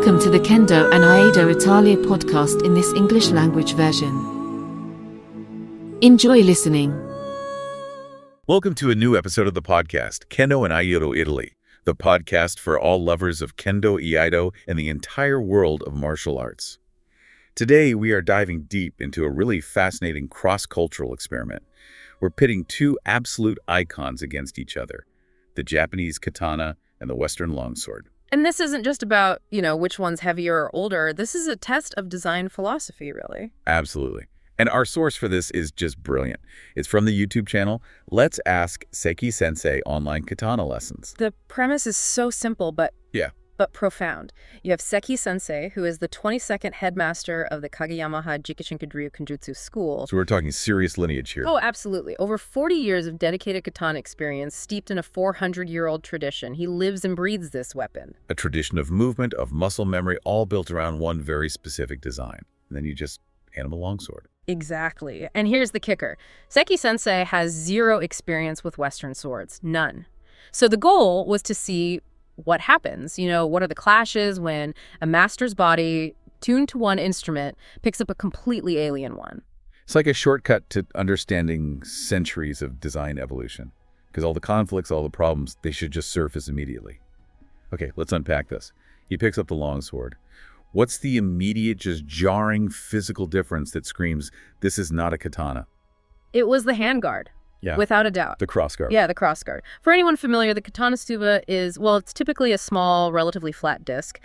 Welcome to the Kendo and Aido Italia podcast in this English language version. Enjoy listening. Welcome to a new episode of the podcast, Kendo and Aido Italy, the podcast for all lovers of Kendo, Aido, and the entire world of martial arts. Today, we are diving deep into a really fascinating cross-cultural experiment. We're pitting two absolute icons against each other, the Japanese katana and the Western longsword. And this isn't just about, which one's heavier or older. This is a test of design philosophy, really. Absolutely. And our source for this is just brilliant. It's from the YouTube channel, Let's Ask Seki Sensei Online Katana Lessons. The premise is so simple, but profound. You have Seki Sensei, who is the 22nd headmaster of the Kageyamaha Jikishinkai-ryu Kenjutsu School. So we're talking serious lineage here. Oh, absolutely. Over 40 years of dedicated katana experience, steeped in a 400-year-old tradition. He lives and breathes this weapon. A tradition of movement, of muscle memory, all built around one very specific design. And then you just hand him a longsword. Exactly. And here's the kicker. Seki Sensei has zero experience with Western swords. None. So the goal was to see what happens. What are the clashes when a master's body, tuned to one instrument, picks up a completely alien one? It's like a shortcut to understanding centuries of design evolution. Because all the conflicts, all the problems, they should just surface immediately. Okay, let's unpack this. He picks up the longsword. What's the immediate, just jarring physical difference that screams, this is not a katana? It was the handguard. Yeah. Without a doubt. The crossguard. Yeah, the crossguard. For anyone familiar, the katana tsuba is, it's typically a small, relatively flat disc.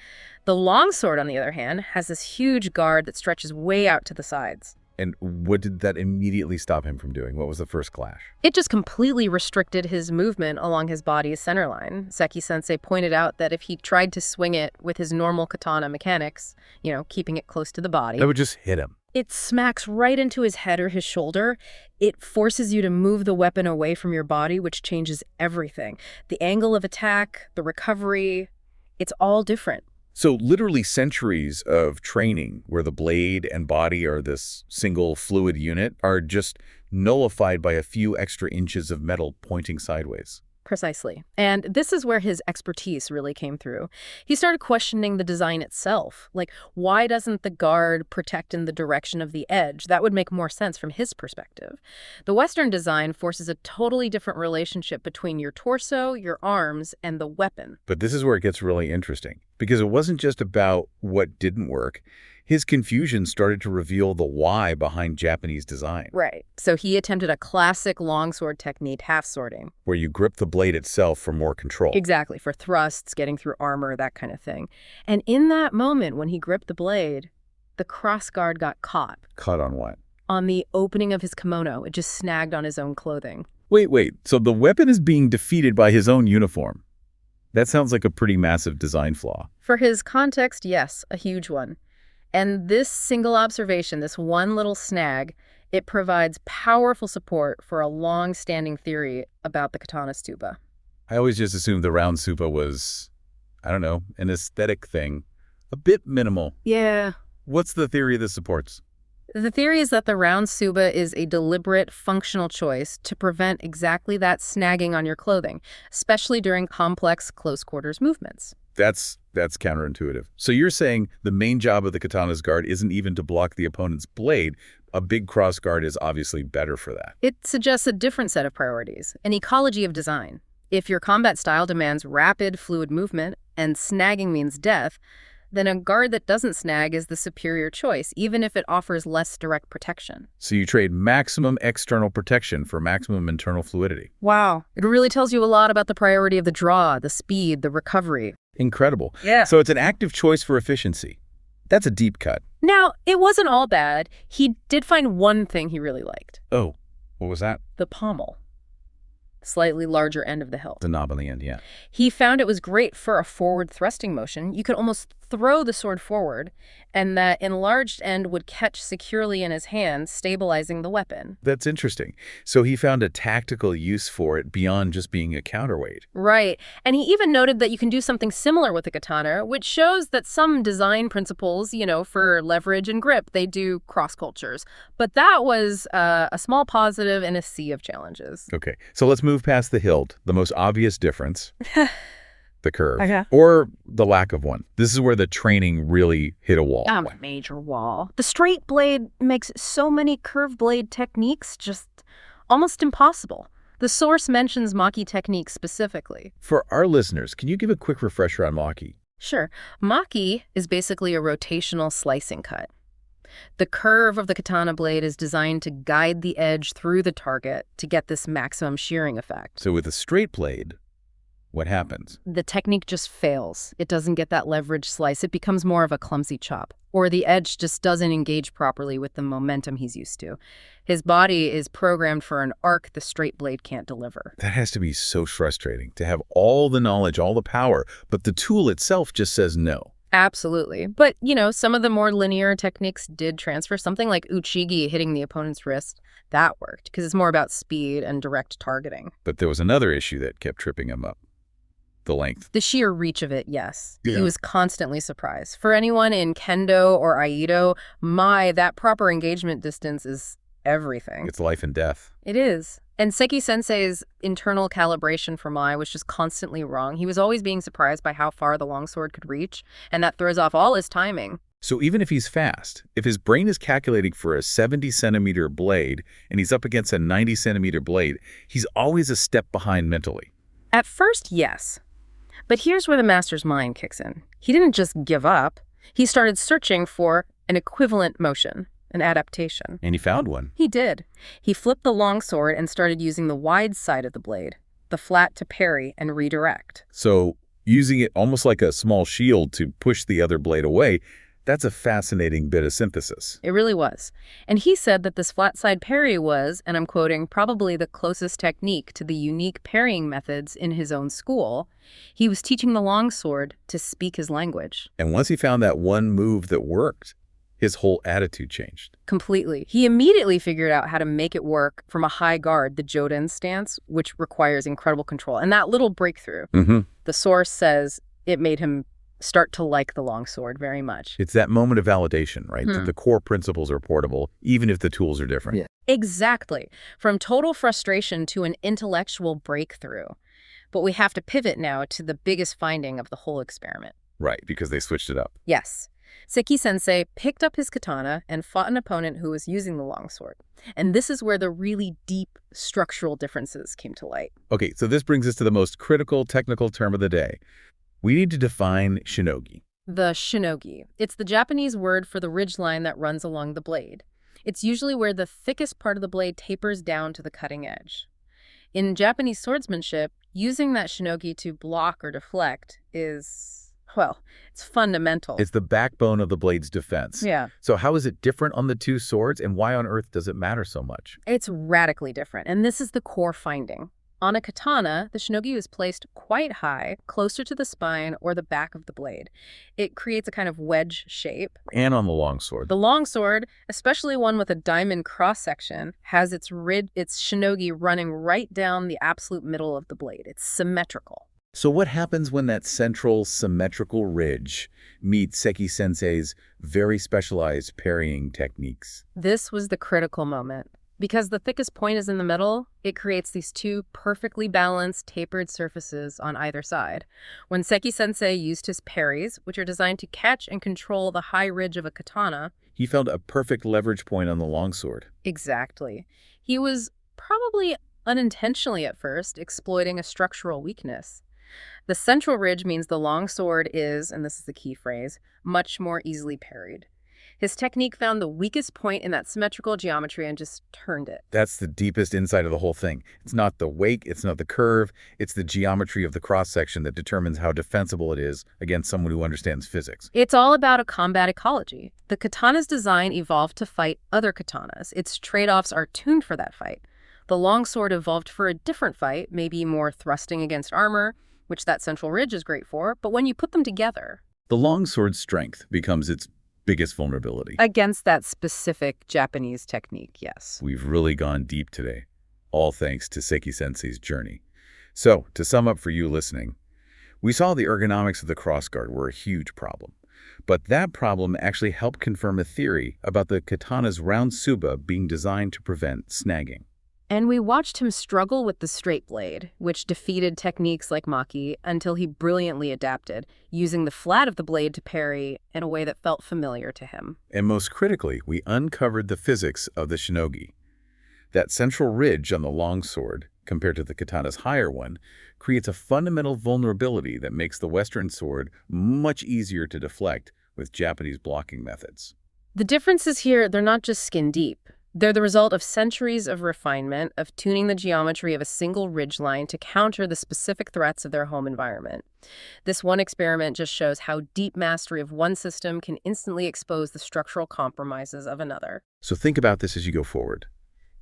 The longsword, on the other hand, has this huge guard that stretches way out to the sides. And what did that immediately stop him from doing? What was the first clash? It just completely restricted his movement along his body's center line. Seki Sensei pointed out that if he tried to swing it with his normal katana mechanics, keeping it close to the body, that would just hit him. It smacks right into his head or his shoulder. It forces you to move the weapon away from your body, which changes everything. The angle of attack, the recovery, it's all different. So literally centuries of training where the blade and body are this single fluid unit are just nullified by a few extra inches of metal pointing sideways. Precisely. And this is where his expertise really came through. He started questioning the design itself. Like, why doesn't the guard protect in the direction of the edge? That would make more sense from his perspective. The Western design forces a totally different relationship between your torso, your arms, and the weapon. But this is where it gets really interesting, because it wasn't just about what didn't work. His confusion started to reveal the why behind Japanese design. Right. So he attempted a classic longsword technique, half swording, where you grip the blade itself for more control. Exactly, for thrusts, getting through armor, that kind of thing. And in that moment, when he gripped the blade, the crossguard got caught. Caught on what? On the opening of his kimono. It just snagged on his own clothing. Wait. So the weapon is being defeated by his own uniform. That sounds like a pretty massive design flaw. For his context, yes, a huge one. And this single observation, this one little snag, it provides powerful support for a long-standing theory about the katana tsuba. I always just assumed the round tsuba was, an aesthetic thing, a bit minimal. Yeah. What's the theory this supports? The theory is that the round tsuba is a deliberate, functional choice to prevent exactly that snagging on your clothing, especially during complex close-quarters movements. That's counterintuitive. So you're saying the main job of the katana's guard isn't even to block the opponent's blade. A big cross guard is obviously better for that. It suggests a different set of priorities, an ecology of design. If your combat style demands rapid, fluid movement and snagging means death, then a guard that doesn't snag is the superior choice, even if it offers less direct protection. So you trade maximum external protection for maximum internal fluidity. Wow. It really tells you a lot about the priority of the draw, the speed, the recovery. Incredible. Yeah. So it's an active choice for efficiency. That's a deep cut. Now, it wasn't all bad. He did find one thing he really liked. Oh, what was that? The pommel. Slightly larger end of the hilt. The knob on the end, yeah. He found it was great for a forward thrusting motion. You could almost throw the sword forward, and that enlarged end would catch securely in his hand, stabilizing the weapon. That's interesting. So he found a tactical use for it beyond just being a counterweight. Right. And he even noted that you can do something similar with the katana, which shows that some design principles, for leverage and grip, they do cross cultures. But that was a small positive in a sea of challenges. Okay. So let's move past the hilt, the most obvious difference. the curve, Okay. or the lack of one. This is where the training really hit a wall. A major wall. The straight blade makes so many curved blade techniques just almost impossible. The source mentions maki techniques specifically. For our listeners, can you give a quick refresher on maki? Sure. Maki is basically a rotational slicing cut. The curve of the katana blade is designed to guide the edge through the target to get this maximum shearing effect. So with a straight blade, what happens? The technique just fails. It doesn't get that leverage slice. It becomes more of a clumsy chop. Or the edge just doesn't engage properly with the momentum he's used to. His body is programmed for an arc the straight blade can't deliver. That has to be so frustrating, to have all the knowledge, all the power, but the tool itself just says no. Absolutely. But, some of the more linear techniques did transfer. Something like uchigi, hitting the opponent's wrist, that worked because it's more about speed and direct targeting. But there was another issue that kept tripping him up. The length. The sheer reach of it, yes. Yeah. He was constantly surprised. For anyone in kendo or aikido, that proper engagement distance is everything. It's life and death. It is. And Seki Sensei's internal calibration for Mai was just constantly wrong. He was always being surprised by how far the longsword could reach, and that throws off all his timing. So even if he's fast, if his brain is calculating for a 70-centimeter blade and he's up against a 90-centimeter blade, he's always a step behind mentally. At first, yes. But here's where the master's mind kicks in. He didn't just give up. He started searching for an equivalent motion, an adaptation. And he found one. He did. He flipped the longsword and started using the wide side of the blade, the flat to parry and redirect. So using it almost like a small shield to push the other blade away, that's a fascinating bit of synthesis. It really was. And he said that this flat side parry was, and I'm quoting, probably the closest technique to the unique parrying methods in his own school. He was teaching the longsword to speak his language. And once he found that one move that worked, his whole attitude changed. Completely. He immediately figured out how to make it work from a high guard, the Joden stance, which requires incredible control. And that little breakthrough, the source says it made him start to like the longsword very much. It's that moment of validation, right? That the core principles are portable, even if the tools are different. Yeah. Exactly. From total frustration to an intellectual breakthrough. But we have to pivot now to the biggest finding of the whole experiment. Right, because they switched it up. Yes. Seki Sensei picked up his katana and fought an opponent who was using the longsword. And this is where the really deep structural differences came to light. Okay, so this brings us to the most critical technical term of the day. We need to define shinogi. The shinogi. It's the Japanese word for the ridgeline that runs along the blade. It's usually where the thickest part of the blade tapers down to the cutting edge. In Japanese swordsmanship, using that shinogi to block or deflect is, well, it's fundamental. It's the backbone of the blade's defense. Yeah. So how is it different on the two swords, and why on earth does it matter so much? It's radically different, and this is the core finding. On a katana, the shinogi is placed quite high, closer to the spine or the back of the blade. It creates a kind of wedge shape. And on the longsword. The longsword, especially one with a diamond cross-section, has its shinogi running right down the absolute middle of the blade. It's symmetrical. So what happens when that central symmetrical ridge meets Seki Sensei's very specialized parrying techniques? This was the critical moment. Because the thickest point is in the middle, it creates these two perfectly balanced, tapered surfaces on either side. When Seki Sensei used his parries, which are designed to catch and control the high ridge of a katana, He found a perfect leverage point on the longsword. exactly. He was probably unintentionally at first exploiting a structural weakness. The central ridge means the longsword is, and this is the key phrase, much more easily parried. His technique found the weakest point in that symmetrical geometry and just turned it. That's the deepest insight of the whole thing. It's not the weight, it's not the curve, it's the geometry of the cross-section that determines how defensible it is against someone who understands physics. It's all about a combat ecology. The katana's design evolved to fight other katanas. Its trade-offs are tuned for that fight. The longsword evolved for a different fight, maybe more thrusting against armor, which that central ridge is great for, but when you put them together... The longsword's strength becomes its biggest vulnerability. Against that specific Japanese technique, yes. We've really gone deep today, all thanks to Seki Sensei's journey. So, to sum up for you listening, we saw the ergonomics of the crossguard were a huge problem. But that problem actually helped confirm a theory about the katana's round tsuba being designed to prevent snagging. And we watched him struggle with the straight blade, which defeated techniques like maki until he brilliantly adapted, using the flat of the blade to parry in a way that felt familiar to him. And most critically, we uncovered the physics of the shinogi. That central ridge on the longsword, compared to the katana's higher one, creates a fundamental vulnerability that makes the Western sword much easier to deflect with Japanese blocking methods. The differences here, they're not just skin deep. They're the result of centuries of refinement, of tuning the geometry of a single ridgeline to counter the specific threats of their home environment. This one experiment just shows how deep mastery of one system can instantly expose the structural compromises of another. So think about this as you go forward.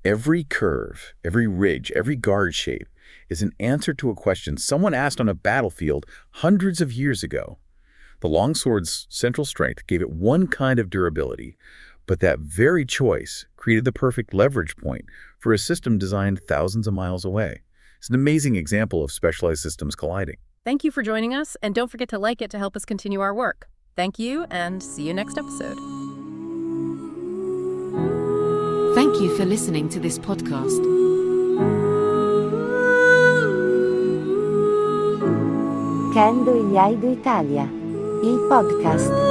Every curve, every ridge, every guard shape is an answer to a question someone asked on a battlefield hundreds of years ago. The longsword's central strength gave it one kind of durability, but that very choice created the perfect leverage point for a system designed thousands of miles away. It's an amazing example of specialized systems colliding. Thank you for joining us, and don't forget to like it to help us continue our work. Thank you, and see you next episode. Thank you for listening to this podcast. Kendo e Iaido Italia, il podcast.